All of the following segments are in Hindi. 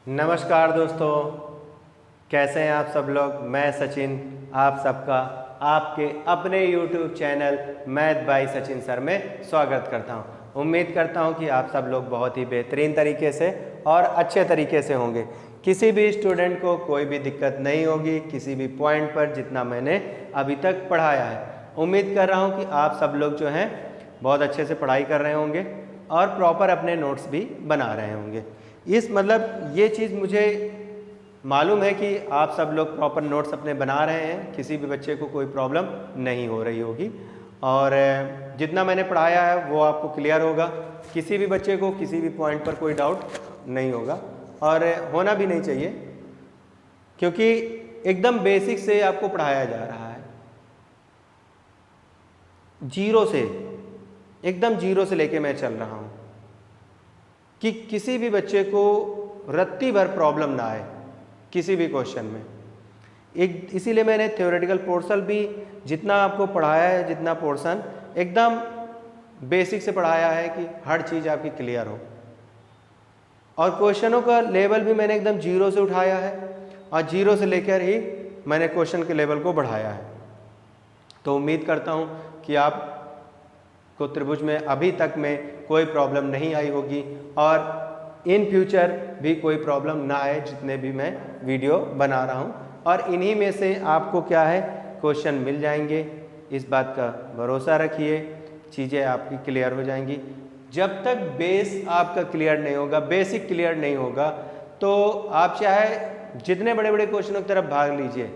नमस्कार दोस्तों, कैसे हैं आप सब लोग। मैं सचिन आप सबका आपके अपने YouTube channel math bye Sachin sir में स्वागत करता हूं। उम्मीद करता हूं कि आप सब लोग बहुत ही बेहतरीन तरीके से और अच्छे तरीके से होंगे। किसी भी स्टूडेंट को कोई भी दिक्कत नहीं होगी किसी भी पॉइंट पर, जितना मैंने अभी तक पढ़ाया है। उम्मीद कर रहा हूँ कि आप सब लोग जो हैं बहुत अच्छे से पढ़ाई कर रहे होंगे और प्रॉपर अपने नोट्स भी बना रहे होंगे। ये चीज़ मुझे मालूम है कि आप सब लोग प्रॉपर नोट्स अपने बना रहे हैं, किसी भी बच्चे को कोई प्रॉब्लम नहीं हो रही होगी और जितना मैंने पढ़ाया है वो आपको क्लियर होगा। किसी भी बच्चे को किसी भी पॉइंट पर कोई डाउट नहीं होगा और होना भी नहीं चाहिए, क्योंकि एकदम बेसिक से आपको पढ़ाया जा रहा है, एकदम जीरो से लेके मैं चल रहा हूँ कि किसी भी बच्चे को रत्ती भर प्रॉब्लम ना आए किसी भी क्वेश्चन में। इसीलिए मैंने थ्योरेटिकल पोर्शन भी जितना आपको पढ़ाया है, जितना पोर्शन एकदम बेसिक से पढ़ाया है कि हर चीज़ आपकी क्लियर हो। और क्वेश्चनों का लेवल भी मैंने एकदम जीरो से उठाया है और जीरो से लेकर ही मैंने क्वेश्चन के लेवल को बढ़ाया है। तो उम्मीद करता हूँ कि आप को त्रिभुज में अभी तक में कोई प्रॉब्लम नहीं आई होगी और इन फ्यूचर भी कोई प्रॉब्लम ना आए जितने भी मैं वीडियो बना रहा हूँ। और इन्हीं में से आपको क्या है क्वेश्चन मिल जाएंगे, इस बात का भरोसा रखिए, चीज़ें आपकी क्लियर हो जाएंगी। जब तक बेस आपका क्लियर नहीं होगा, बेसिक क्लियर नहीं होगा, तो आप चाहे जितने बड़े बड़े क्वेश्चनों की तरफ भाग लीजिए,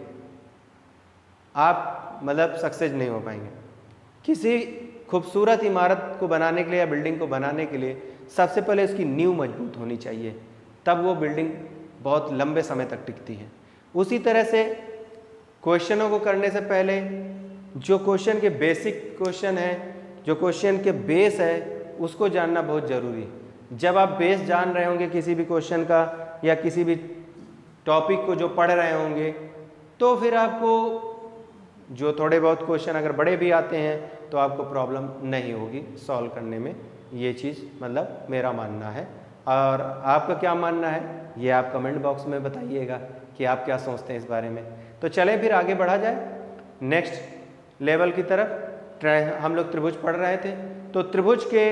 आप मतलब सक्सेस नहीं हो पाएंगे। किसी खूबसूरत इमारत को बनाने के लिए या बिल्डिंग को बनाने के लिए सबसे पहले उसकी नींव मजबूत होनी चाहिए, तब वो बिल्डिंग बहुत लंबे समय तक टिकती है। उसी तरह से क्वेश्चनों को करने से पहले जो क्वेश्चन के बेसिक क्वेश्चन है, जो क्वेश्चन के बेस है, उसको जानना बहुत ज़रूरी है। जब आप बेस जान रहे होंगे किसी भी क्वेश्चन का या किसी भी टॉपिक को जो पढ़ रहे होंगे, तो फिर आपको जो थोड़े बहुत क्वेश्चन अगर बड़े भी आते हैं तो आपको प्रॉब्लम नहीं होगी सॉल्व करने में। ये चीज़ मतलब मेरा मानना है, और आपका क्या मानना है ये आप कमेंट बॉक्स में बताइएगा कि आप क्या सोचते हैं इस बारे में। तो चलें फिर आगे बढ़ा जाए नेक्स्ट लेवल की तरफ। हम लोग त्रिभुज पढ़ रहे थे, तो त्रिभुज के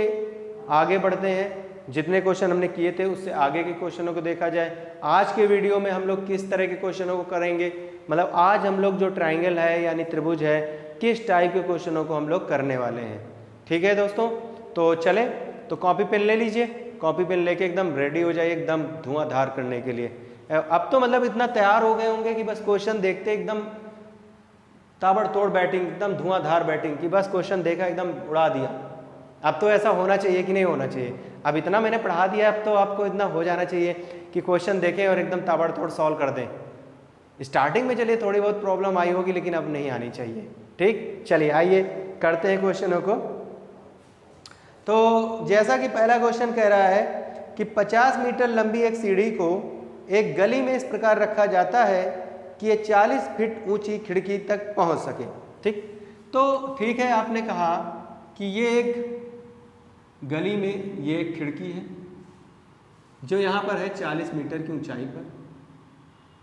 आगे बढ़ते हैं। जितने क्वेश्चन हमने किए थे उससे आगे के क्वेश्चनों को देखा जाए। आज के वीडियो में हम लोग किस तरह के क्वेश्चनों को करेंगे, मतलब आज हम लोग जो ट्राइंगल है यानी त्रिभुज है, किस टाइप के क्वेश्चनों को हम लोग करने वाले हैं। ठीक है दोस्तों, तो चलें, तो कॉपी पेन ले लीजिए, कॉपी पेन लेके एकदम रेडी हो जाइए एकदम धुआंधार करने के लिए। अब तो मतलब इतना तैयार हो गए होंगे कि बस क्वेश्चन देखते एकदम ताबड़तोड़ बैटिंग, एकदम धुआंधार बैटिंग की बस क्वेश्चन देखा एकदम उड़ा दिया। अब तो ऐसा होना चाहिए कि नहीं होना चाहिए? अब इतना मैंने पढ़ा दिया, अब तो आपको इतना हो जाना चाहिए कि क्वेश्चन देखें और एकदम ताबड़तोड़ सॉल्व कर दें। स्टार्टिंग में चलिए थोड़ी बहुत प्रॉब्लम आई होगी, लेकिन अब नहीं आनी चाहिए। ठीक, चलिए आइए करते हैं क्वेश्चनों को। तो जैसा कि पहला क्वेश्चन कह रहा है कि 50 मीटर लंबी एक सीढ़ी को एक गली में इस प्रकार रखा जाता है कि ये 40 फीट ऊंची खिड़की तक पहुंच सके। ठीक, तो ठीक है, आपने कहा कि ये एक गली में ये एक खिड़की है जो यहाँ पर है 40 मीटर की ऊंचाई पर,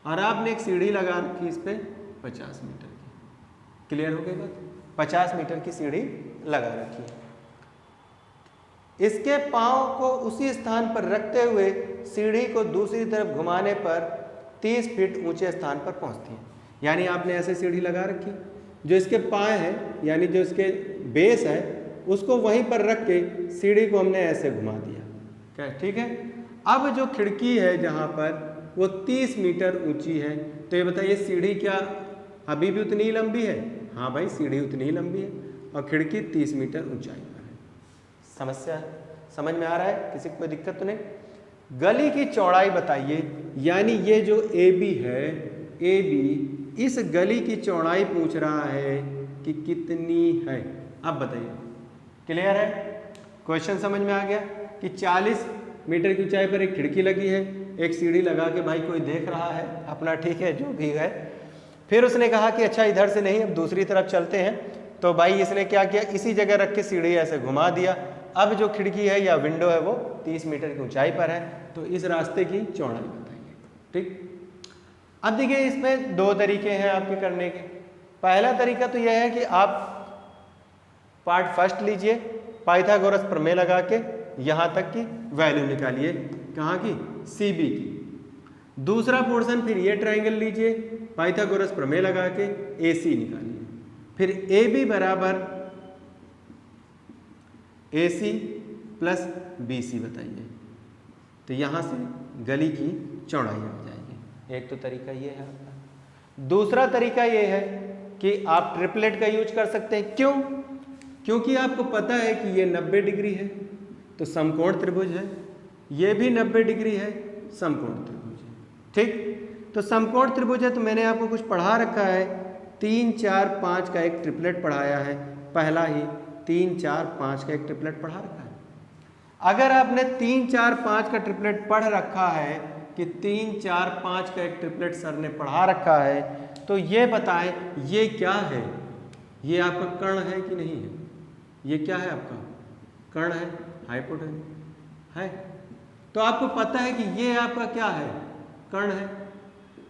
और आपने एक सीढ़ी लगा रखी इस पर 50 मीटर की। क्लियर हो गई बात? 50 मीटर की सीढ़ी लगा रखी है। इसके पांव को उसी स्थान पर रखते हुए सीढ़ी को दूसरी तरफ घुमाने पर 30 फीट ऊंचे स्थान पर पहुंचती है। यानी आपने ऐसे सीढ़ी लगा रखी, जो इसके पाँव हैं यानी जो इसके बेस है उसको वहीं पर रख के सीढ़ी को हमने ऐसे घुमा दिया। क्या ठीक है? अब जो खिड़की है जहाँ पर वो 30 मीटर ऊंची है, तो ये बताइए सीढ़ी क्या अभी भी उतनी ही लंबी है? हाँ भाई, सीढ़ी उतनी ही लंबी है और खिड़की 30 मीटर ऊंचाई पर है। समस्या समझ में आ रहा है? किसी को कोई दिक्कत तो नहीं? गली की चौड़ाई बताइए, यानी ये जो AB है, AB इस गली की चौड़ाई पूछ रहा है कि कितनी है। अब बताइए, क्लियर है? क्वेश्चन समझ में आ गया कि 40 मीटर की ऊंचाई पर एक खिड़की लगी है, एक सीढ़ी लगा के भाई कोई देख रहा है अपना, ठीक है, जो भी है। फिर उसने कहा कि अच्छा इधर से नहीं, अब दूसरी तरफ चलते हैं। तो भाई इसने क्या किया, इसी जगह रख के सीढ़ी ऐसे घुमा दिया। अब जो खिड़की है या विंडो है वो 30 मीटर की ऊंचाई पर है, तो इस रास्ते की चौड़ाई बताइए। ठीक। अब देखिए इसमें दो तरीके हैं आपके करने के। पहला तरीका तो यह है कि आप पार्ट फर्स्ट लीजिए, पाइथागोरस प्रमेय लगा के यहाँ तक की वैल्यू निकालिए, कहाँ की, सी बी की। दूसरा पोर्शन फिर ये ट्राइंगल लीजिए, पाइथागोरस प्रमेय लगा के ए सी निकालिए, फिर ए बी बराबर ए सी प्लस बी सी बताइए। तो यहाँ से गली की चौड़ाई आ जाएगी। एक तो तरीका ये है आपका। दूसरा तरीका ये है कि आप ट्रिपलेट का यूज कर सकते हैं। क्यों? क्योंकि आपको पता है कि ये 90 डिग्री है तो समकोण त्रिभुज है, ये भी 90 डिग्री है, समकोण त्रिभुज है। ठीक, तो समकोण त्रिभुज है तो मैंने आपको कुछ पढ़ा रखा है, 3 4 5 का एक ट्रिपलेट पढ़ाया है, पहला ही 3 4 5 का एक ट्रिपलेट पढ़ा रखा है। अगर आपने 3 4 5 का ट्रिपलेट पढ़ रखा है कि 3 4 5 का एक ट्रिपलेट सर ने पढ़ा रखा है, तो ये बताएं ये क्या है, ये आपका कर्ण है कि नहीं है? ये क्या है आपका? कर्ण है, हाइपोटेन्यूज है। तो आपको पता है कि ये आपका क्या है? कर्ण है।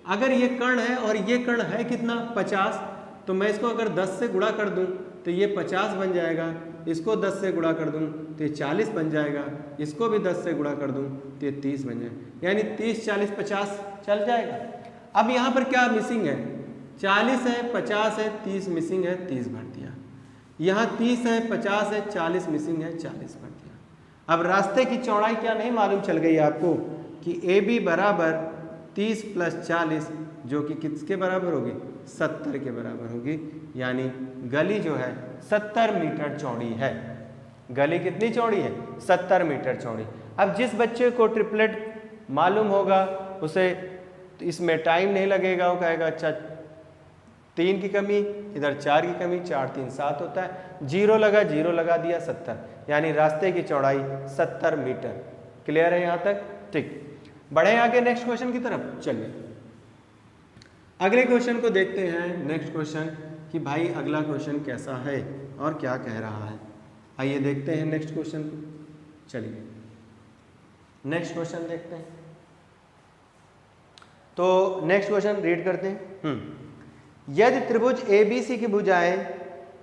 अगर ये कर्ण है और ये कर्ण है कितना? 50, तो मैं इसको अगर 10 से गुणा कर दूं तो ये 50 बन जाएगा, इसको 10 से गुणा कर दूं तो ये 40 बन जाएगा, इसको भी 10 से गुणा कर दूं तो ये 30 बन जाएगा, यानी 30 40 50 चल जाएगा। अब यहाँ पर क्या मिसिंग है? 40 है, 50 है, 30 मिसिंग है, 30 भर दिया। यहाँ 30 है, 50 है, 40 मिसिंग है, 40 भर दिया। अब रास्ते की चौड़ाई क्या नहीं मालूम चल गई आपको कि ए बी बराबर 30 प्लस 40 जो कि किसके बराबर होगी? 70 के बराबर होगी, यानी गली जो है 70 मीटर चौड़ी है। गली कितनी चौड़ी है? 70 मीटर चौड़ी। अब जिस बच्चे को ट्रिपलेट मालूम होगा उसे इसमें टाइम नहीं लगेगा, वो कहेगा अच्छा 3 की कमी, इधर 4 की कमी, 4 3 7 होता है, जीरो लगा दिया 70, यानी रास्ते की चौड़ाई 70 मीटर। क्लियर है यहाँ तक? ठीक, बढ़े आगे नेक्स्ट क्वेश्चन की तरफ। चलिए अगले क्वेश्चन को देखते हैं। नेक्स्ट क्वेश्चन कि भाई अगला क्वेश्चन कैसा है और क्या कह रहा है, आइए देखते हैं नेक्स्ट क्वेश्चन को। चलिए नेक्स्ट क्वेश्चन देखते हैं। तो नेक्स्ट क्वेश्चन रीड करते हैं। यदि त्रिभुज ए बी सी की भुजाएं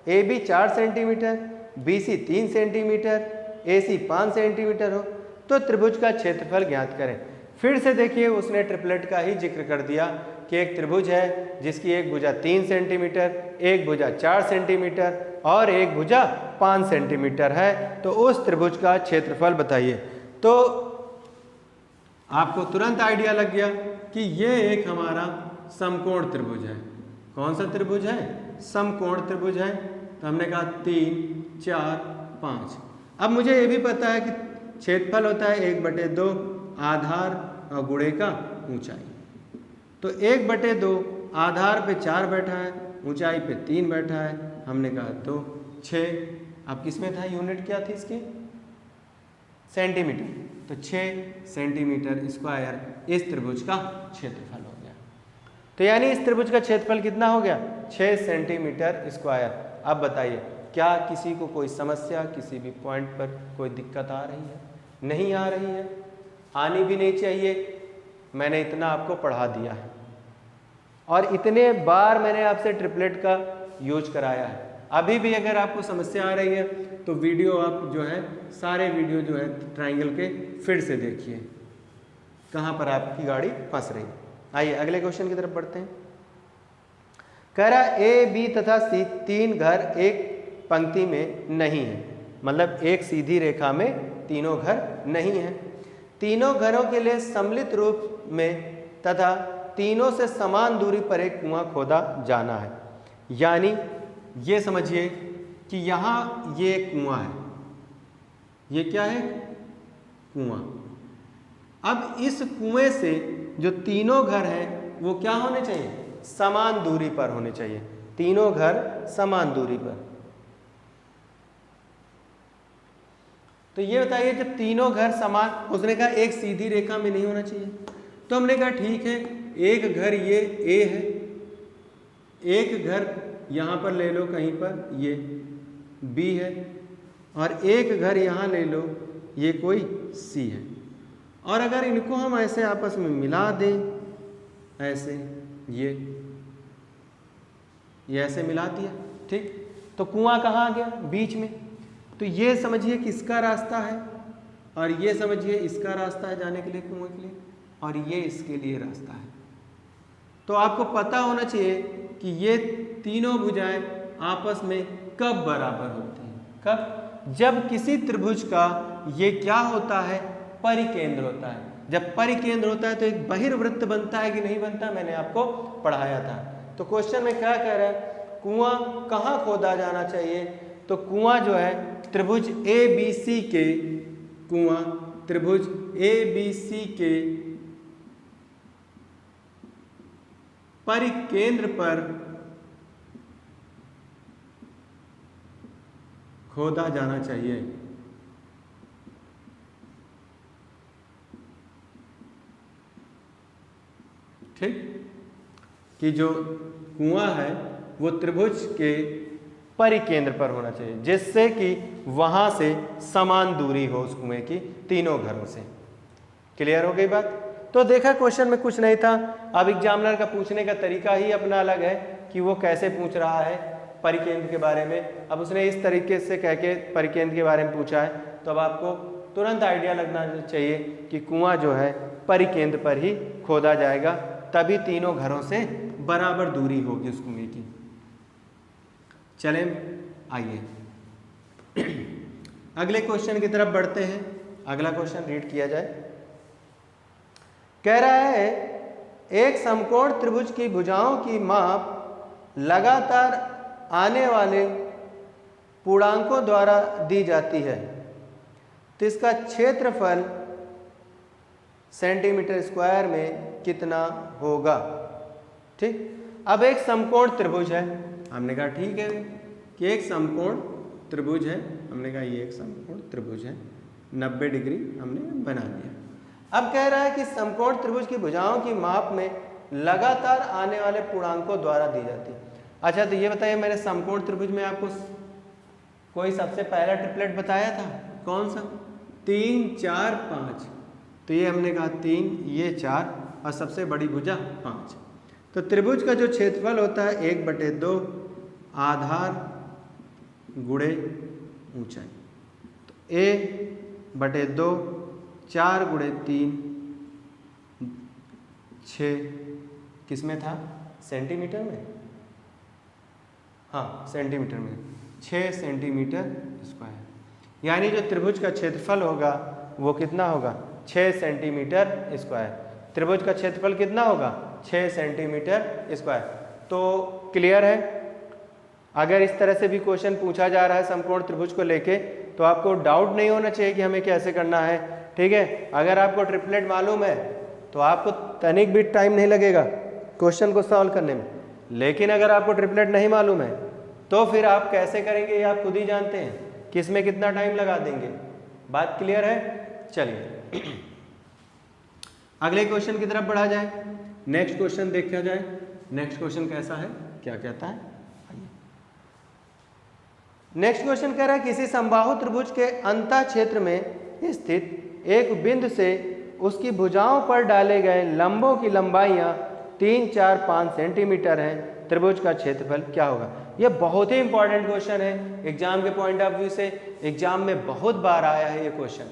A B 4 centimetre, B C 3 centimetre, A C 5 centimetre हो तो त्रिभुज का क्षेत्रफल ज्ञात करें। फिर से देखिए उसने ट्रिपलेट का ही जिक्र कर दिया कि एक त्रिभुज है जिसकी एक भुजा 3 सेंटीमीटर, एक भुजा 4 सेंटीमीटर और एक भुजा 5 सेंटीमीटर है, तो उस त्रिभुज का क्षेत्रफल बताइए। तो आपको तुरंत आइडिया लग गया कि ये एक हमारा समकोण त्रिभुज है। कौन सा त्रिभुज है? समकोण त्रिभुज है। तो हमने कहा 3 4 5। अब मुझे ये भी पता है कि क्षेत्रफल होता है 1/2 आधार और गुणे का ऊंचाई। तो 1/2 आधार पे 4 बैठा है, ऊंचाई पे 3 बैठा है, हमने कहा तो 6। अब किसमें था? यूनिट क्या थी इसकी? सेंटीमीटर। तो 6 सेंटीमीटर स्क्वायर इस त्रिभुज का क्षेत्रफल हो गया। तो यानी इस त्रिभुज का क्षेत्रफल कितना हो गया? 6 सेंटीमीटर स्क्वायर। अब बताइए क्या किसी को कोई समस्या, किसी भी पॉइंट पर कोई दिक्कत आ रही है? नहीं आ रही है, आनी भी नहीं चाहिए। मैंने इतना आपको पढ़ा दिया है और इतने बार मैंने आपसे ट्रिपलेट का यूज कराया है। अभी भी अगर आपको समस्या आ रही है तो वीडियो आप जो है सारे वीडियो जो है ट्राइंगल के फिर से देखिए कहाँ पर आपकी गाड़ी फंस रही है। आइए अगले क्वेश्चन की तरफ बढ़ते हैं। कह रहा ए बी तथा सी 3 घर एक पंक्ति में नहीं है, मतलब एक सीधी रेखा में तीनों घर नहीं है। तीनों घरों के लिए सम्मिलित रूप में तथा तीनों से समान दूरी पर एक कुआं खोदा जाना है। यानी ये समझिए कि यहाँ ये एक कुआं है, ये क्या है? कुआं। अब इस कुएं से जो तीनों घर हैं वो क्या होने चाहिए? समान दूरी पर होने चाहिए। तीनों घर समान दूरी पर। तो ये बताइए जब तीनों घर समान, उसने कहा एक सीधी रेखा में नहीं होना चाहिए, तो हमने कहा ठीक है, एक घर ये ए है, एक घर यहाँ पर ले लो कहीं पर ये बी है, और एक घर यहाँ ले लो ये कोई सी है। और अगर इनको हम ऐसे आपस में मिला दें ऐसे, ये ऐसे मिला दिया, ठीक। तो कुआं कहाँ आ गया? बीच में। तो ये समझिए किसका रास्ता है, और ये समझिए इसका रास्ता है जाने के लिए कुएं के लिए, और ये इसके लिए रास्ता है। तो आपको पता होना चाहिए कि ये तीनों भुजाएं आपस में कब बराबर होती हैं? कब? जब किसी त्रिभुज का ये क्या होता है? परिकेंद्र होता है। जब परिकेंद्र होता है तो एक बहिर्वृत्त बनता है कि नहीं बनता? मैंने आपको पढ़ाया था। तो क्वेश्चन में क्या कह रहा है? कुआं कहाँ खोदा जाना चाहिए? तो कुआं जो है त्रिभुज ABC के, कुआं त्रिभुज ABC के परिकेंद्र पर खोदा जाना चाहिए। ठीक, कि जो कुआं है वो त्रिभुज के परिकेंद्र पर होना चाहिए, जिससे कि वहां से समान दूरी हो उस कुएं की तीनों घरों से। क्लियर हो गई बात? तो देखा क्वेश्चन में कुछ नहीं था। अब एग्जामिनर का पूछने का तरीका ही अपना अलग है कि वो कैसे पूछ रहा है परिकेंद्र के बारे में। अब उसने इस तरीके से कह के परिकेंद्र के बारे में पूछा है, तो अब आपको तुरंत आइडिया लगना चाहिए कि कुआं जो है परिकेंद्र पर ही खोदा जाएगा, तभी तीनों घरों से बराबर दूरी होगी उस कुएं की। चलें आइए अगले क्वेश्चन की तरफ बढ़ते हैं। अगला क्वेश्चन रीड किया जाए। कह रहा है एक समकोण त्रिभुज की भुजाओं की माप लगातार आने वाले पूर्णांकों द्वारा दी जाती है, तो इसका क्षेत्रफल सेंटीमीटर स्क्वायर में कितना होगा? ठीक। अब एक समकोण त्रिभुज है, हमने कहा ठीक है कि एक समकोण त्रिभुज है, हमने कहा ये एक समकोण त्रिभुज है, 90 डिग्री हमने बना दिया। अब कह रहा है कि समकोण त्रिभुज की भुजाओं की माप में लगातार आने वाले पूर्णांकों द्वारा दी जाती है। अच्छा, तो ये बताइए, मैंने समकोण त्रिभुज में आपको कोई सबसे पहला ट्रिपलेट बताया था, कौन सा? 3 4 5। तो ये हमने कहा 3, ये 4 और सबसे बड़ी भुजा 5। तो त्रिभुज का जो क्षेत्रफल होता है 1/2 आधार गुणे ऊंचाई। तो A/2 4 × 3 6 किस में था? सेंटीमीटर में। हाँ, सेंटीमीटर में 6 सेंटीमीटर स्क्वायर। यानी जो त्रिभुज का क्षेत्रफल होगा वो कितना होगा? 6 सेंटीमीटर स्क्वायर। त्रिभुज का क्षेत्रफल कितना होगा? 6 सेंटीमीटर स्क्वायर। तो क्लियर है? अगर इस तरह से भी क्वेश्चन पूछा जा रहा है समकोण त्रिभुज को लेके, तो आपको डाउट नहीं होना चाहिए कि हमें कैसे करना है। ठीक है, अगर आपको ट्रिपलेट मालूम है तो आपको तनिक भी टाइम नहीं लगेगा क्वेश्चन को सॉल्व करने में। लेकिन अगर आपको ट्रिपलेट नहीं मालूम है तो फिर आप कैसे करेंगे ये आप खुद ही जानते हैं, किस में कितना टाइम लगा देंगे। बात क्लियर है? चलिए अगले क्वेश्चन की तरफ बढ़ा जाए। नेक्स्ट क्वेश्चन देखा जाए। नेक्स्ट क्वेश्चन कैसा है, क्या कहता है? नेक्स्ट क्वेश्चन कह रहा है किसी समबाहु त्रिभुज के अंतः क्षेत्र में स्थित एक बिंदु से उसकी भुजाओं पर डाले गए लंबों की लंबाइयां 3 4 5 सेंटीमीटर हैं, त्रिभुज का क्षेत्रफल क्या होगा? यह बहुत ही इंपॉर्टेंट क्वेश्चन है एग्जाम के पॉइंट ऑफ व्यू से। एग्जाम में बहुत बार आया है ये क्वेश्चन।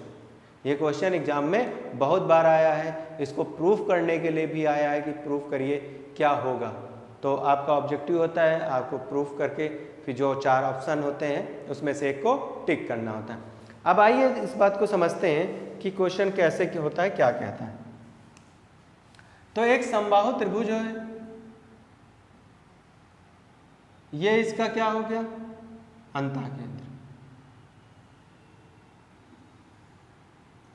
ये क्वेश्चन एग्जाम में बहुत बार आया है। इसको प्रूफ करने के लिए भी आया है कि प्रूफ करिए क्या होगा। तो आपका ऑब्जेक्टिव होता है आपको प्रूफ करके फिर जो 4 ऑप्शन होते हैं उसमें से एक को टिक करना होता है। अब आइए इस बात को समझते हैं कि क्वेश्चन कैसे होता है, क्या कहता है। तो एक समबाहु त्रिभुज है, ये इसका क्या हो गया? अंतः केंद्र।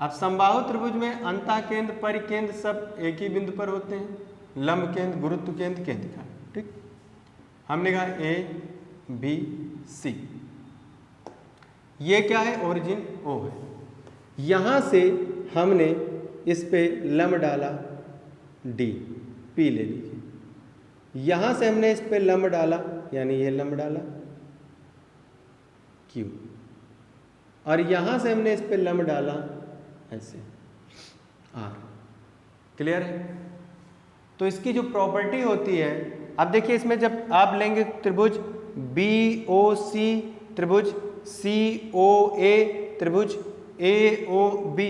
अब समबाहु त्रिभुज में अंतः केंद्र परिकेंद्र सब एक ही बिंदु पर होते हैं, लंब केंद्र गुरुत्व केंद्र केंद्रिका। ठीक, हमने कहा ABC। ये क्या है? ओरिजिन O है। यहां से हमने इस पे लंब डाला D, P ले लीजिए। यहां से हमने इस पे लंब डाला, यानी ये लंब डाला Q, और यहां से हमने इस पे लंब डाला ऐसे R। क्लियर है? तो इसकी जो प्रॉपर्टी होती है, अब देखिए इसमें जब आप लेंगे त्रिभुज BOC, त्रिभुज COA, त्रिभुज AOB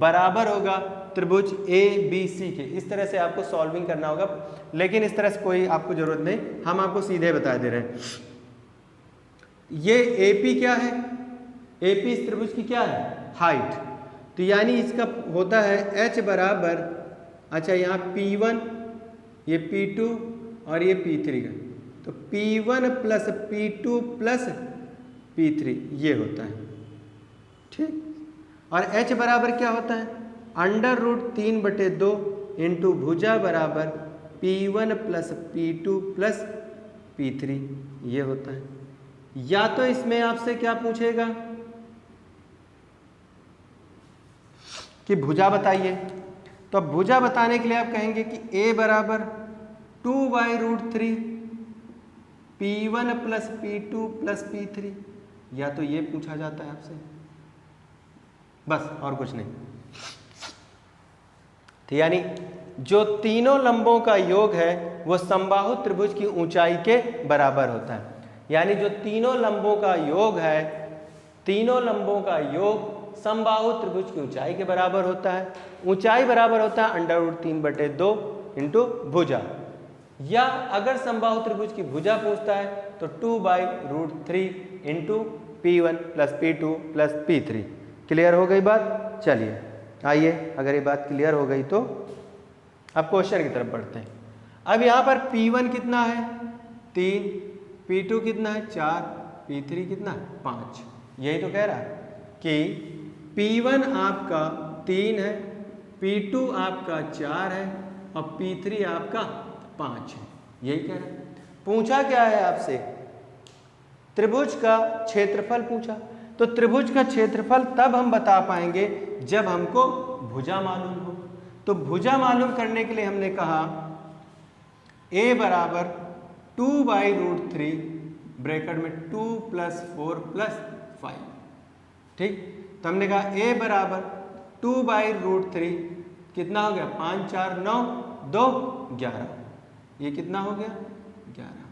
बराबर होगा त्रिभुज ABC के। इस तरह से आपको सॉल्विंग करना होगा, लेकिन इस तरह से कोई आपको जरूरत नहीं, हम आपको सीधे बता दे रहे हैं। ये AP क्या है? AP इस त्रिभुज की क्या है? हाइट। तो यानी इसका होता है H बराबर, अच्छा यहाँ P1, ये P2 और ये P3 का, तो P1 plus P2 plus P3 ये होता है, ठीक। और H बराबर क्या होता है? √3/2 इंटू भुजा बराबर P1 plus P2 plus P3 ये होता है। या तो इसमें आपसे क्या पूछेगा कि भुजा बताइए, तो अब भुजा बताने के लिए आप कहेंगे कि A बराबर 2/√3 P1 plus P2 plus P3, या तो ये पूछा जाता है आपसे, बस और कुछ नहीं। तो यानी जो तीनों लंबों का योग है वो समबाहु त्रिभुज की ऊंचाई के बराबर होता है। यानी जो तीनों लंबों का योग है, तीनों लंबों का योग समबाहु त्रिभुज की ऊंचाई के बराबर होता है। ऊंचाई बराबर होता है √3/2 इंटू भुजा, या अगर समबाहु त्रिभुज की भुजा पूछता है तो 2/√3 into P1 plus P2 plus P3। Clear हो गई बात? चलिए आइए, अगर ये बात क्लियर हो गई तो अब क्वेश्चन की तरफ बढ़ते हैं। अब यहाँ पर P1 कितना है? 3, P2 कितना है? 4, P3 कितना है? 5। यही तो कह रहा है कि P1 आपका 3 है, P2 आपका 4 है और P3 आपका 5 है, यही कह रहा है। पूछा क्या है आपसे? त्रिभुज का क्षेत्रफल पूछा। तो त्रिभुज का क्षेत्रफल तब हम बता पाएंगे जब हमको भुजा मालूम हो। तो भुजा मालूम करने के लिए हमने कहा A बराबर 2/√3 ब्रैकेट में 2 + 4 + 5, ठीक। तो हमने कहा A बराबर 2/√3 कितना हो गया? 5 4 9 2 11, ये कितना हो गया? 11,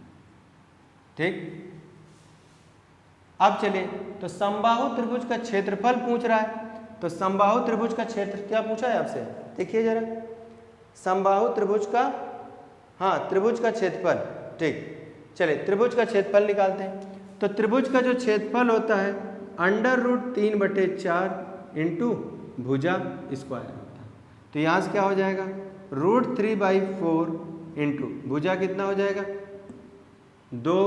ठीक। अब चलिए, तो समबाहु त्रिभुज का क्षेत्रफल पूछ रहा है, तो समबाहु त्रिभुज का क्षेत्र क्या पूछा है आपसे? देखिए जरा, समबाहु त्रिभुज का, हाँ त्रिभुज का क्षेत्रफल, ठीक। चलिए त्रिभुज का क्षेत्रफल निकालते हैं। तो त्रिभुज का जो क्षेत्रफल होता है √3/4 इंटू भुजा स्क्वायर होता है। तो यहाँ से क्या हो जाएगा? √3/4 इंटू भुजा कितना हो जाएगा? 2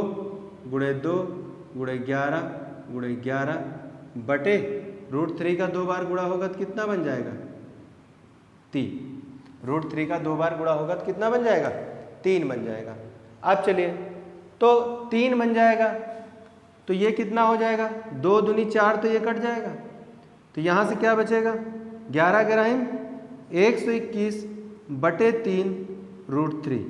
× 2 × 11 × 11 बटे √3 का 2 बार गुणा होगा तो कितना बन जाएगा? 3। √3 का 2 बार गुणा होगा तो कितना बन जाएगा? 3 बन जाएगा। अब चलिए, तो 3 बन जाएगा, तो ये कितना हो जाएगा? 2 दूनी 4, तो ये कट जाएगा। तो यहाँ से क्या बचेगा? 11 ग्राम 121 बटे 3 √3,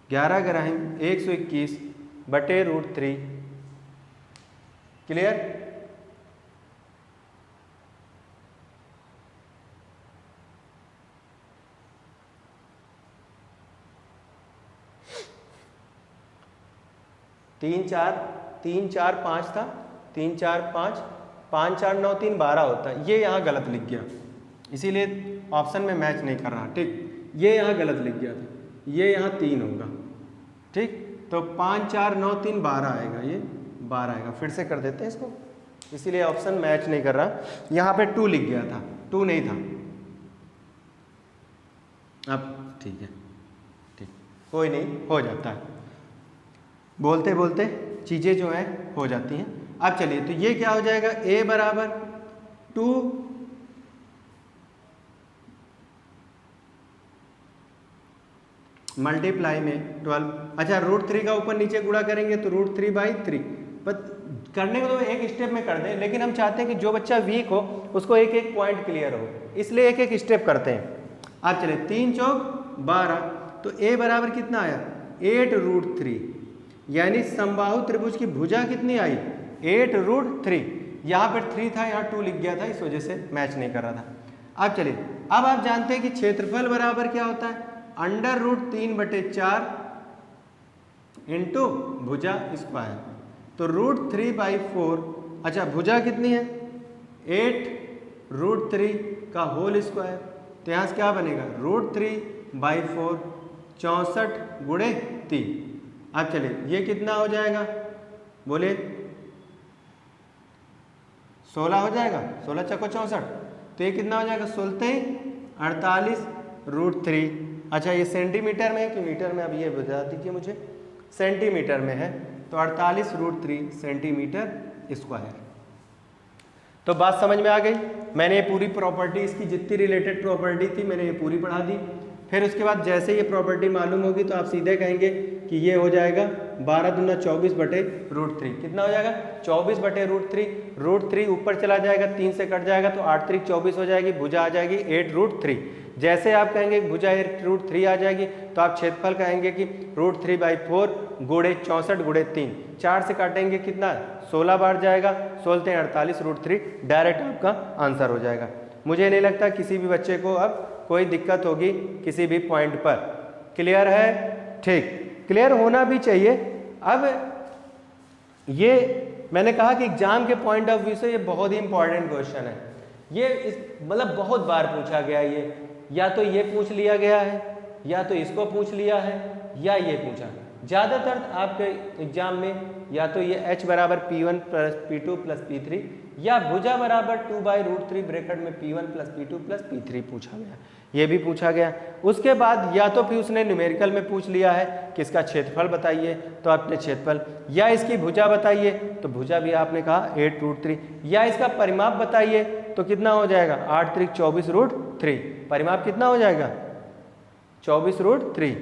11 ग्राम 121 बटे √3। क्लियर? तीन चार 5 था, 3 4 5, 5 4 9 3 12 होता है। ये यहाँ गलत लिख गया, इसीलिए ऑप्शन में मैच नहीं कर रहा, ठीक। ये यहाँ गलत लिख गया था, ये यहाँ 3 होगा, ठीक। तो 5 4 9 3 12 आएगा, ये 12 आएगा। फिर से कर देते हैं इसको, इसीलिए ऑप्शन मैच नहीं कर रहा। यहाँ पे 2 लिख गया था, 2 नहीं था। अब ठीक है, ठीक, कोई नहीं, हो जाता है। बोलते बोलते चीज़ें जो हैं हो जाती हैं। अब चलिए, तो ये क्या हो जाएगा? A बराबर 2 मल्टीप्लाई में 12, अच्छा √3 का ऊपर नीचे गुणा करेंगे तो √3/3। बट करने को तो एक स्टेप में कर दें, लेकिन हम चाहते हैं कि जो बच्चा वीक हो उसको एक एक पॉइंट क्लियर हो, इसलिए एक एक स्टेप करते हैं। अब चलिए, 3 चौक 12, तो A बराबर कितना आया? 8√3, यानी समबाहु त्रिभुज की भुजा कितनी आई? 8√3। यहाँ पर 3 था, यहाँ 2 लिख गया था, इस वजह से मैच नहीं कर रहा था। अब चलिए, अब आप जानते हैं कि क्षेत्रफल बराबर क्या होता है, √3/4 इंटू भुजा स्क्वायर। तो √3/4, अच्छा भुजा कितनी है 8√3 का होल स्क्वायर, तो यहाँ से क्या बनेगा √3/4 64 गुणे 3। अब चलिए ये कितना हो जाएगा, बोले 16 हो जाएगा, 16 चौको 64, तो ये कितना हो जाएगा 16 48√3। अच्छा ये सेंटीमीटर में है कि मीटर में, अब ये बता दीजिए मुझे, सेंटीमीटर में है, तो 48√3 सेंटीमीटर स्क्वायर। तो बात समझ में आ गई। मैंने ये पूरी प्रॉपर्टी, इसकी जितनी रिलेटेड प्रॉपर्टी थी मैंने ये पूरी पढ़ा दी। फिर उसके बाद जैसे ये प्रॉपर्टी मालूम होगी तो आप सीधे कहेंगे कि ये हो जाएगा 12 दूना 24/√3। कितना हो जाएगा 24/√3। √3 ऊपर चला जाएगा, 3 से कट जाएगा तो 8 3 24 हो जाएगी, भुजा आ जाएगी 8√3। जैसे आप कहेंगे भुजा 8√3 आ जाएगी तो आप क्षेत्रफल कहेंगे कि √3/4 गुणे 64 गुणे 3, 4 से काटेंगे कितना 16 बार जाएगा, 16 48√3 डायरेक्ट आपका आंसर हो जाएगा। मुझे नहीं लगता किसी भी बच्चे को अब कोई दिक्कत होगी किसी भी पॉइंट पर। क्लियर है? ठीक, क्लियर होना भी चाहिए। अब ये मैंने कहा कि एग्जाम के पॉइंट ऑफ व्यू से ये बहुत ही इंपॉर्टेंट क्वेश्चन है। ये मतलब बहुत बार पूछा गया, ये या तो ये पूछ लिया गया है, या तो इसको पूछ लिया है, या ये पूछा। ज़्यादातर आपके एग्जाम में या तो ये h बराबर P1 + P2 + P3 या भुजा बराबर 2/√3 ब्रैकेट में P1 + P2 + P3 पूछा गया, ये भी पूछा गया। उसके बाद या तो फिर उसने न्यूमेरिकल में पूछ लिया है कि इसका क्षेत्रफल बताइए, तो आपने क्षेत्रफल, या इसकी भुजा बताइए तो भुजा भी आपने कहा 8√3, या इसका परिमाप बताइए तो कितना हो जाएगा 8 3 24√3। परिमाप कितना हो जाएगा 24√3,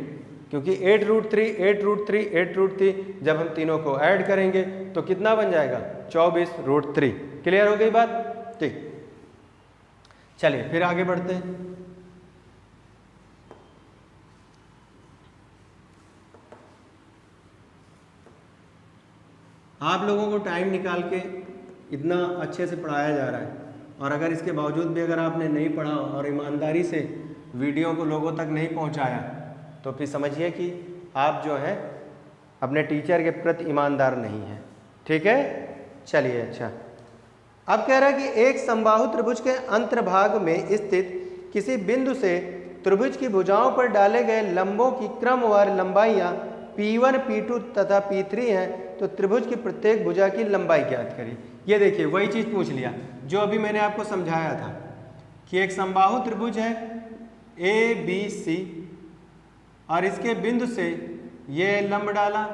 क्योंकि 8√3 8√3 8√3 जब हम तीनों को ऐड करेंगे तो कितना बन जाएगा 24√3। क्लियर हो गई बात? ठीक, चलिए फिर आगे बढ़ते हैं। आप लोगों को टाइम निकाल के इतना अच्छे से पढ़ाया जा रहा है, और अगर इसके बावजूद भी अगर आपने नहीं पढ़ा और ईमानदारी से वीडियो को लोगों तक नहीं पहुंचाया तो फिर समझिए कि आप जो है अपने टीचर के प्रति ईमानदार नहीं हैं। ठीक है, चलिए। अच्छा, अब कह रहा है कि एक समबाहु त्रिभुज के अंतर्भाग में स्थित किसी बिंदु से त्रिभुज की भुजाओं पर डाले गए लंबों की क्रमवार लंबाइयाँ P1 P2 तथा P3 हैं, तो त्रिभुज की प्रत्येक भुजा की लंबाई ज्ञात करिए। ये देखिए वही चीज़ पूछ लिया जो अभी मैंने आपको समझाया था कि एक समबाहु त्रिभुज है ABC और इसके बिंदु से ये लंब डाला,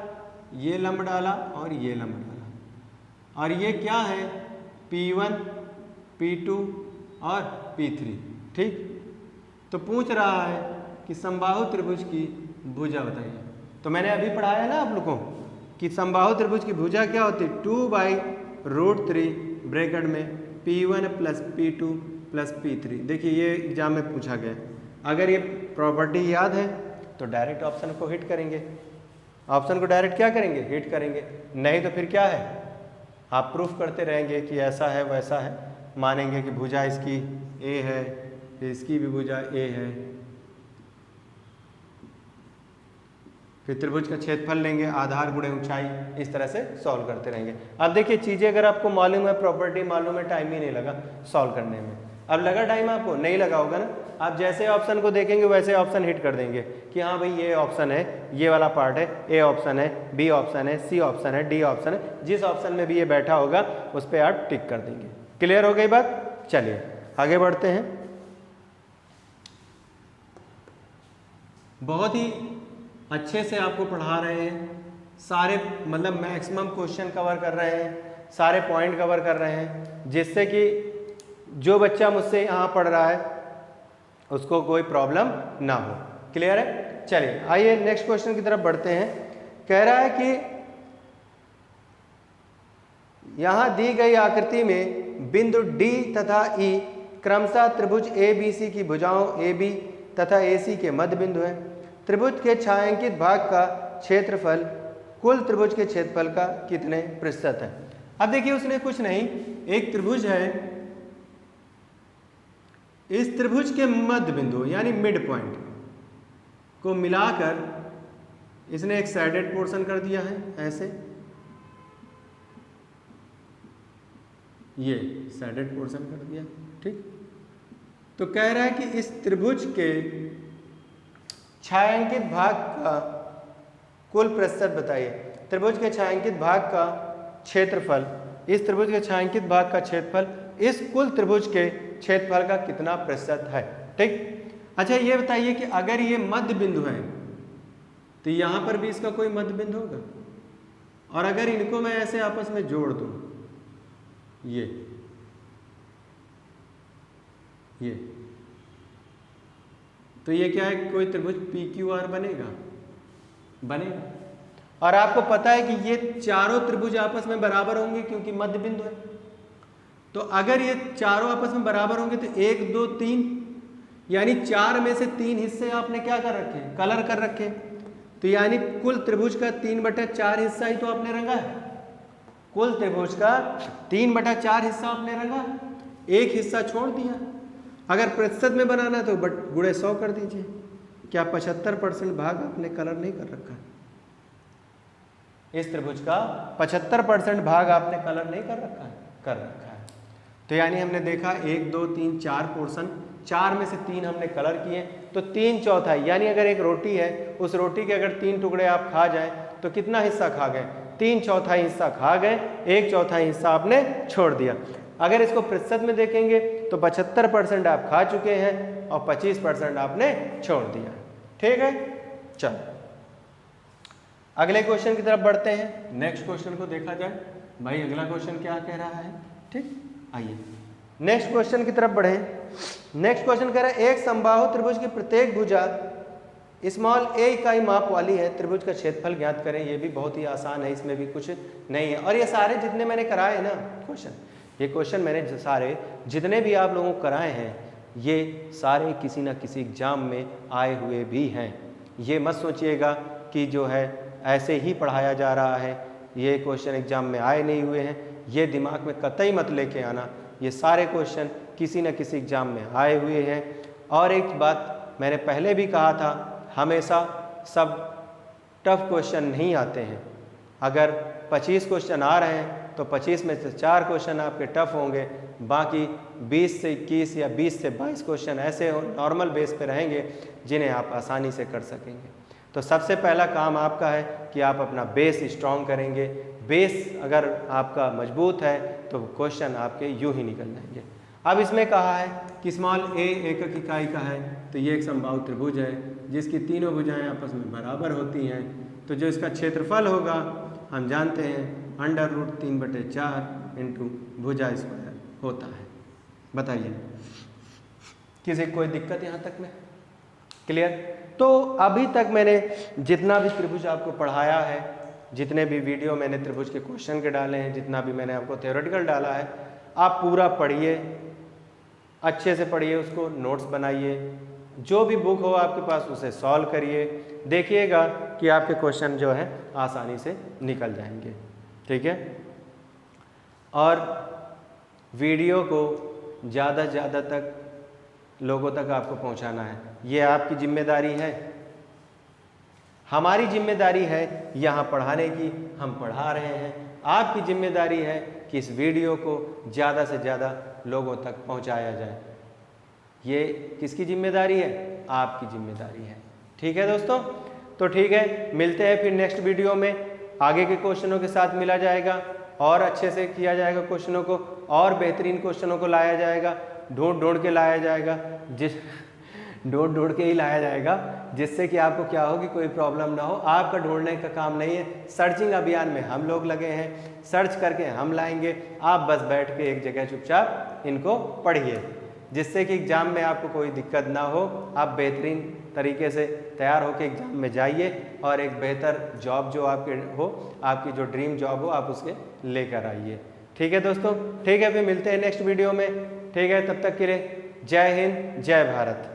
ये लंब डाला और ये लंब डाला, और ये क्या है P1 P2 और P3। ठीक, तो पूछ रहा है कि समबाहु त्रिभुज की भुजा बताइए। तो मैंने अभी पढ़ाया ना आप लोगों को कि समबाहु त्रिभुज की भुजा क्या होती है 2/√3 ब्रैकेट में P1 + P2 + P3। देखिए ये एग्जाम में पूछा गया। अगर ये प्रॉपर्टी याद है तो डायरेक्ट ऑप्शन को हिट करेंगे, ऑप्शन को डायरेक्ट क्या करेंगे हिट करेंगे, नहीं तो फिर क्या है आप प्रूफ करते रहेंगे कि ऐसा है वैसा है, मानेंगे कि भुजा इसकी A है, इसकी भी भुजा A है, फिर त्रिभुज का क्षेत्रफल लेंगे, आधार गुणे ऊंचाई, इस तरह से सॉल्व करते रहेंगे। अब देखिए चीज़ें अगर आपको मालूम है, प्रॉपर्टी मालूम है, टाइम ही नहीं लगा सॉल्व करने में। अब लगा टाइम आपको? नहीं लगा होगा ना। आप जैसे ऑप्शन को देखेंगे वैसे ऑप्शन हिट कर देंगे कि हाँ भाई ये ऑप्शन है, ये वाला पार्ट है, ए ऑप्शन है, बी ऑप्शन है, सी ऑप्शन है, डी ऑप्शन है, जिस ऑप्शन में भी ये बैठा होगा उस पर आप टिक कर देंगे। क्लियर हो गई बात? चलिए आगे बढ़ते हैं। बहुत ही अच्छे से आपको पढ़ा रहे हैं, सारे मतलब मैक्सिमम क्वेश्चन कवर कर रहे हैं, सारे पॉइंट कवर कर रहे हैं, जिससे कि जो बच्चा मुझसे यहाँ पढ़ रहा है उसको कोई प्रॉब्लम ना हो। क्लियर है? चलिए आइए नेक्स्ट क्वेश्चन की तरफ बढ़ते हैं। कह रहा है कि यहाँ दी गई आकृति में बिंदु D तथा E क्रमशः त्रिभुज ABC की भुजाओं AB तथा AC के मध्य बिंदु हैं। त्रिभुज के छायांकित भाग का क्षेत्रफल कुल त्रिभुज के क्षेत्रफल का कितने प्रतिशत है? अब देखिए उसने कुछ नहीं, एक त्रिभुज है इस त्रिभुज के मध्य बिंदु यानी मिड पॉइंट को मिलाकर इसने एक साइडेड पोर्शन कर दिया है ऐसे, ये साइडेड पोर्शन कर दिया, ठीक। तो कह रहा है कि इस त्रिभुज के छायांकित भाग का कुल प्रतिशत बताइए। त्रिभुज के छायांकित भाग का क्षेत्रफल, इस त्रिभुज के छायांकित भाग का क्षेत्रफल इस कुल त्रिभुज के क्षेत्रफल का कितना प्रतिशत है, ठीक। अच्छा ये बताइए कि अगर ये मध्य बिंदु है तो यहां पर भी इसका कोई मध्य बिंदु होगा, और अगर इनको मैं ऐसे आपस में जोड़ दूं, ये तो ये क्या है, कोई त्रिभुज PQR बनेगा, बनेगा। और आपको पता है कि ये चारों त्रिभुज आपस में बराबर होंगे क्योंकि मध्य बिंदु है। तो अगर ये चारों आपस में बराबर होंगे तो 1 2 3 यानी 4 में से 3 हिस्से आपने क्या कर रखे, कलर कर रखे। तो यानी कुल त्रिभुज का 3/4 हिस्सा ही तो आपने रंगा है, कुल त्रिभुज का 3/4 हिस्सा आपने रंगा, एक हिस्सा छोड़ दिया। अगर प्रतिशत में बनाना है तो गुणे 100 कर दीजिए। क्या 75% भाग आपने कलर नहीं कर रखा है? इस त्रिभुज का 75% भाग आपने कलर नहीं कर रखा है, कर रखा है। तो यानी हमने देखा 1 2 3 4 पोर्शन, 4 में से 3 हमने कलर किए, तो 3/4 यानी अगर एक रोटी है, उस रोटी के अगर 3 टुकड़े आप खा जाए तो कितना हिस्सा खा गए, 3/4 हिस्सा खा गए, 1/4 हिस्सा आपने छोड़ दिया। अगर इसको प्रतिशत में देखेंगे तो 75% आप खा चुके हैं और 25% आपने छोड़ दिया, ठीक है। चलो अगले क्वेश्चन की तरफ बढ़ते हैं। नेक्स्ट क्वेश्चन को देखा जाए, भाई अगला क्वेश्चन क्या कह रहा है, ठीक। आइए नेक्स्ट क्वेश्चन की तरफ बढ़े। नेक्स्ट क्वेश्चन कह रहा है एक समबाहु त्रिभुज की प्रत्येक भुजा स्मॉल a इकाई माप वाली है, त्रिभुज का क्षेत्रफल ज्ञात करें। ये भी बहुत ही आसान है, इसमें भी कुछ नहीं है। और ये सारे जितने मैंने कराए ना क्वेश्चन, ये क्वेश्चन मैंने सारे जितने भी आप लोगों को कराए हैं, ये सारे किसी न किसी एग्जाम में आए हुए भी हैं। ये मत सोचिएगा कि जो है ऐसे ही पढ़ाया जा रहा है, ये क्वेश्चन एग्जाम में आए नहीं हुए हैं, ये दिमाग में कतई मत लेके आना। ये सारे क्वेश्चन किसी न किसी एग्जाम में आए हुए हैं। और एक बात मैंने पहले भी कहा था, हमेशा सब टफ क्वेश्चन नहीं आते हैं। अगर 25 क्वेश्चन आ रहे हैं तो 25 में से 4 क्वेश्चन आपके टफ होंगे, बाकी 20 से 21 या 20 से 22 क्वेश्चन ऐसे नॉर्मल बेस पे रहेंगे जिन्हें आप आसानी से कर सकेंगे। तो सबसे पहला काम आपका है कि आप अपना बेस स्ट्रॉन्ग करेंगे। बेस अगर आपका मजबूत है तो क्वेश्चन आपके यूं ही निकल जाएंगे। अब इसमें कहा है कि स्मॉल a एकक इकाई का है, तो ये एक समबाहु त्रिभुज है जिसकी तीनों भुजाएं आपस में बराबर होती हैं। तो जो इसका क्षेत्रफल होगा हम जानते हैं √3/4 इंटू भुजा स्क्वायर होता है। बताइए किसी कोई दिक्कत यहाँ तक में? क्लियर? तो अभी तक मैंने जितना भी त्रिभुज आपको पढ़ाया है, जितने भी वीडियो मैंने त्रिभुज के क्वेश्चन के डाले हैं, जितना भी मैंने आपको थ्योरेटिकल डाला है, आप पूरा पढ़िए, अच्छे से पढ़िए, उसको नोट्स बनाइए, जो भी बुक हो आपके पास उसे सॉल्व करिए, देखिएगा कि आपके क्वेश्चन जो है आसानी से निकल जाएंगे, ठीक है। और वीडियो को ज़्यादा से ज़्यादा तक लोगों तक आपको पहुंचाना है, ये आपकी जिम्मेदारी है। हमारी जिम्मेदारी है यहाँ पढ़ाने की, हम पढ़ा रहे हैं। आपकी जिम्मेदारी है कि इस वीडियो को ज़्यादा से ज़्यादा लोगों तक पहुँचाया जाए। ये किसकी जिम्मेदारी है? आपकी जिम्मेदारी है, ठीक है दोस्तों। तो ठीक है, मिलते हैं फिर नेक्स्ट वीडियो में। आगे के क्वेश्चनों के साथ मिला जाएगा और अच्छे से किया जाएगा क्वेश्चनों को, और बेहतरीन क्वेश्चनों को लाया जाएगा, ढूंढ के लाया जाएगा, ढूंढ के ही लाया जाएगा, जिससे कि आपको क्या हो कि कोई प्रॉब्लम ना हो। आपका ढूंढने का काम नहीं है, सर्चिंग अभियान में हम लोग लगे हैं, सर्च करके हम लाएंगे। आप बस बैठ के एक जगह चुपचाप इनको पढ़िए, जिससे कि एग्ज़ाम में आपको कोई दिक्कत ना हो। आप बेहतरीन तरीके से तैयार होकर एग्ज़ाम में जाइए और एक बेहतर जॉब जो आपके हो, आपकी जो ड्रीम जॉब हो, आप उसके लेकर आइए। ठीक है दोस्तों, ठीक है, फिर मिलते हैं नेक्स्ट वीडियो में। ठीक है, तब तक के लिए जय हिंद, जय भारत।